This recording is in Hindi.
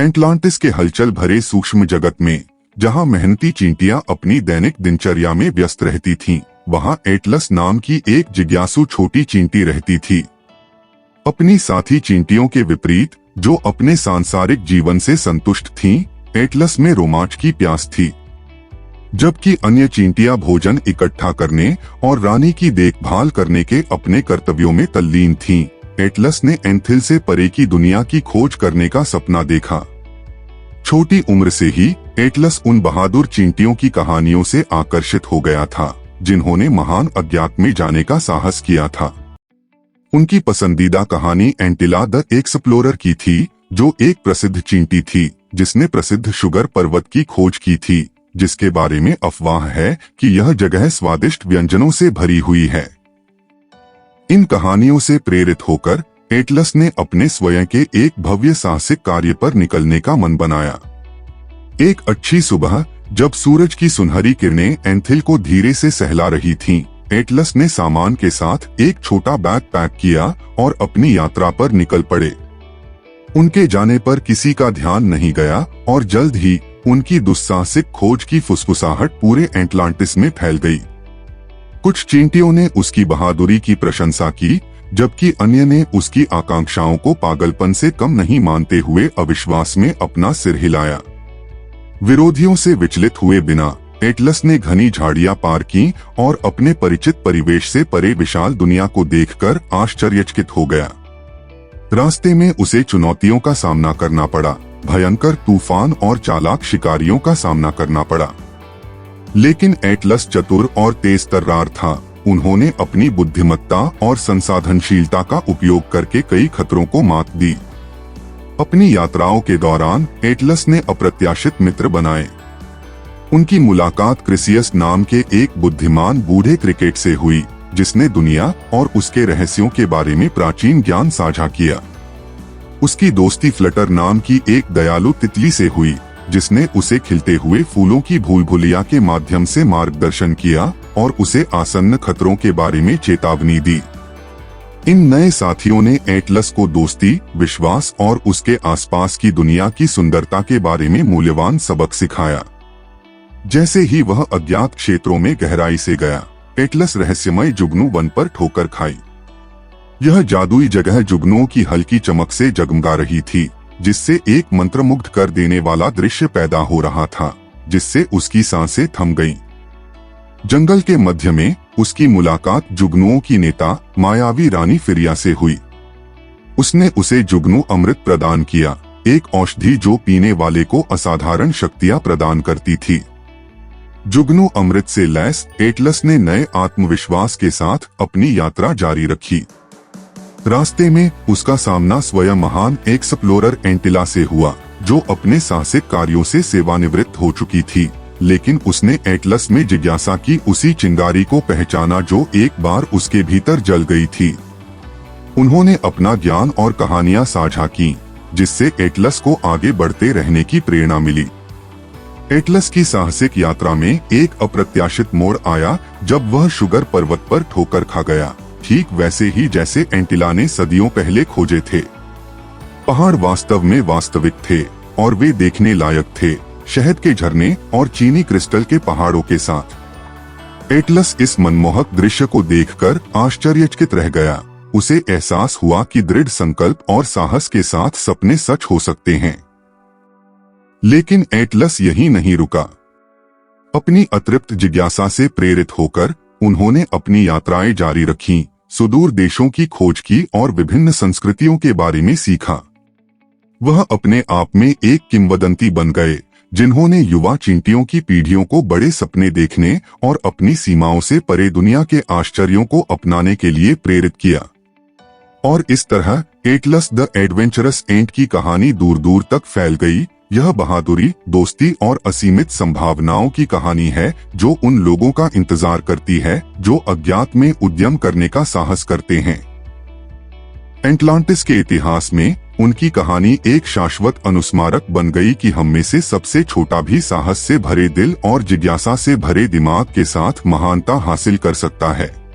एटलांटिस के हलचल भरे सूक्ष्म जगत में, जहां मेहनती चींटियां अपनी दैनिक दिनचर्या में व्यस्त रहती थीं, वहां एटलस नाम की एक जिज्ञासु छोटी चींटी रहती थी। अपनी साथी चींटियों के विपरीत, जो अपने सांसारिक जीवन से संतुष्ट थीं, एटलस में रोमांच की प्यास थी। जबकि अन्य चींटियां भोजन इकट्ठा करने और रानी की देखभाल करने के अपने कर्तव्यों में तल्लीन थीं, एटलस ने एंथिल से परे की दुनिया की खोज करने का सपना देखा। छोटी उम्र से ही एटलस उन बहादुर चींटियों की कहानियों से आकर्षित हो गया था, जिन्होंने महान अज्ञात में जाने का साहस किया था। उनकी पसंदीदा कहानी एंटिला द एक्सप्लोरर की थी, जो एक प्रसिद्ध चींटी थी जिसने प्रसिद्ध शुगर पर्वत की खोज की थी, जिसके बारे में अफवाह है कि यह जगह स्वादिष्ट व्यंजनों से भरी हुई है। इन कहानियों से प्रेरित होकर एटलस ने अपने स्वयं के एक भव्य साहसिक कार्य पर निकलने का मन बनाया। एक अच्छी सुबह, जब सूरज की सुनहरी किरणें एंथिल को धीरे से सहला रही थीं, एटलस ने सामान के साथ एक छोटा बैग पैक किया और अपनी यात्रा पर निकल पड़े। उनके जाने पर किसी का ध्यान नहीं गया और जल्द ही उनकी दुस्साहसिक खोज की फुसफुसाहट पूरे एटलांटिस में फैल गई। कुछ चींटियों ने उसकी बहादुरी की प्रशंसा की, जबकि अन्य ने उसकी आकांक्षाओं को पागलपन से कम नहीं मानते हुए अविश्वास में अपना सिर हिलाया। विरोधियों से विचलित हुए बिना एटलस ने घनी झाड़ियां पार की और अपने परिचित परिवेश से परे विशाल दुनिया को देखकर आश्चर्यचकित हो गया। रास्ते में उसे चुनौतियों का सामना करना पड़ा, भयंकर तूफान और चालाक शिकारियों का सामना करना पड़ा। लेकिन एटलस चतुर और तेज तर्रार था। उन्होंने अपनी बुद्धिमत्ता और संसाधनशीलता का उपयोग करके कई खतरों को मात दी। अपनी यात्राओं के दौरान एटलस ने अप्रत्याशित मित्र बनाए। उनकी मुलाकात क्रिसियस नाम के एक बुद्धिमान बूढ़े क्रिकेट से हुई, जिसने दुनिया और उसके रहस्यों के बारे में प्राचीन ज्ञान साझा किया। उसकी दोस्ती फ्लटर नाम की एक दयालु तितली से हुई, जिसने उसे खिलते हुए फूलों की भूलभुलिया के माध्यम से मार्गदर्शन किया और उसे आसन्न खतरों के बारे में चेतावनी दी। इन नए साथियों ने एटलस को दोस्ती, विश्वास और उसके आसपास की दुनिया की सुंदरता के बारे में मूल्यवान सबक सिखाया। जैसे ही वह अज्ञात क्षेत्रों में गहराई से गया, एटलस रहस्यमय जुगनू वन पर ठोकर खाई। यह जादुई जगह जुगनुओं की हल्की चमक से जगमगा रही थी, जिससे एक मंत्रमुग्ध कर देने वाला दृश्य पैदा हो रहा था, जिससे उसकी सांसें थम गईं। जंगल के मध्य में उसकी मुलाकात जुगनुओं की नेता मायावी रानी फिरिया से हुई। उसने उसे जुगनू अमृत प्रदान किया, एक औषधि जो पीने वाले को असाधारण शक्तियां प्रदान करती थी। जुगनू अमृत से लैस एटलस ने नए आत्मविश्वास के साथ अपनी यात्रा जारी रखी। रास्ते में उसका सामना स्वयं महान एक्सप्लोरर एंटिला से हुआ, जो अपने साहसिक कार्यों से सेवानिवृत्त हो चुकी थी, लेकिन उसने एटलस में जिज्ञासा की उसी चिंगारी को पहचाना जो एक बार उसके भीतर जल गई थी। उन्होंने अपना ज्ञान और कहानियां साझा की, जिससे एटलस को आगे बढ़ते रहने की प्रेरणा मिली। एटलस की साहसिक यात्रा में एक अप्रत्याशित मोड़ आया जब वह शुगर पर्वत पर ठोकर खा गया, ठीक वैसे ही जैसे एंटिला ने सदियों पहले खोजे थे। पहाड़ वास्तव में वास्तविक थे और वे देखने लायक थे, शहद के झरने और चीनी क्रिस्टल के पहाड़ों के साथ। एटलस इस मनमोहक दृश्य को देखकर आश्चर्यचकित रह गया। उसे एहसास हुआ कि दृढ़ संकल्प और साहस के साथ सपने सच हो सकते हैं। लेकिन एटलस यहीं नहीं रुका। अपनी अतृप्त जिज्ञासा से प्रेरित होकर उन्होंने अपनी यात्राएं जारी रखीं, सुदूर देशों की खोज की और विभिन्न संस्कृतियों के बारे में सीखा। वह अपने आप में एक किंवदंती बन गए, जिन्होंने युवा चींटियों की पीढ़ियों को बड़े सपने देखने और अपनी सीमाओं से परे दुनिया के आश्चर्यों को अपनाने के लिए प्रेरित किया। और इस तरह एटलस द एडवेंचरस एंट की कहानी दूर दूर तक फैल गई। यह बहादुरी, दोस्ती और असीमित संभावनाओं की कहानी है, जो उन लोगों का इंतजार करती है जो अज्ञात में उद्यम करने का साहस करते हैं। एटलांटिस के इतिहास में उनकी कहानी एक शाश्वत अनुस्मारक बन गई कि हम में से सबसे छोटा भी साहस से भरे दिल और जिज्ञासा से भरे दिमाग के साथ महानता हासिल कर सकता है।